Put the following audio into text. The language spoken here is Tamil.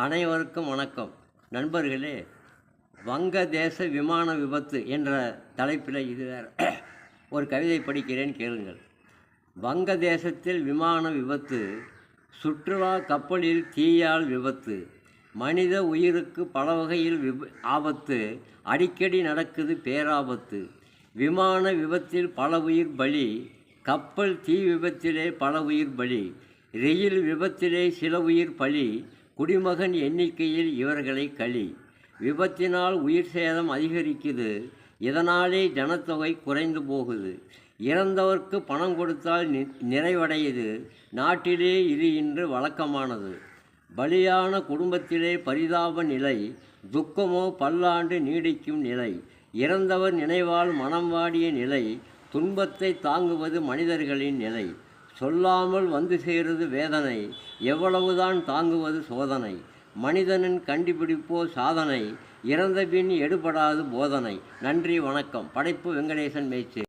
அனைவருக்கும் வணக்கம். நண்பர்களே, வங்கதேச விமான விபத்து என்ற தலைப்பில் ஒரு கவிதை படிக்கிறேன், கேளுங்கள். வங்கதேசத்தில் விமான விபத்து, சுற்றுலா கப்பலில் தீயால் விபத்து, மனித உயிருக்கு பல வகையில் ஆபத்து, அடிக்கடி நடக்குது பேராபத்து. விமான விபத்தில் பல உயிர் பலி, கப்பல் தீ விபத்திலே பல உயிர் பலி, ரயில் விபத்திலே சில உயிர் பலி, குடிமகன் எண்ணிக்கையில் இவர்களை களி. விபத்தினால் உயிர் சேதம் அதிகரிக்குது, இதனாலே ஜனத்தொகை குறைந்து போகுது. இறந்தவர்க்கு பணம் கொடுத்தால் நிறைவடையுது, நாட்டிலே இது இன்று வழக்கமானது. பலியான குடும்பத்திலே பரிதாப நிலை, துக்கமோ பல்லாண்டு நீடிக்கும் நிலை. இறந்தவர் நினைவால் மனம் வாடிய நிலை, துன்பத்தை தாங்குவது மனிதர்களின் நிலை. சொல்லாமல் வந்து சேருது வேதனை, எவ்வளவுதான் தாங்குவது சோதனை. மனிதனின் கண்டுபிடிப்போ சாதனை, இறந்த பின் எடுபடாது போதனை. நன்றி, வணக்கம். படைப்பு வெங்கடேசன் மேய்ச்சி.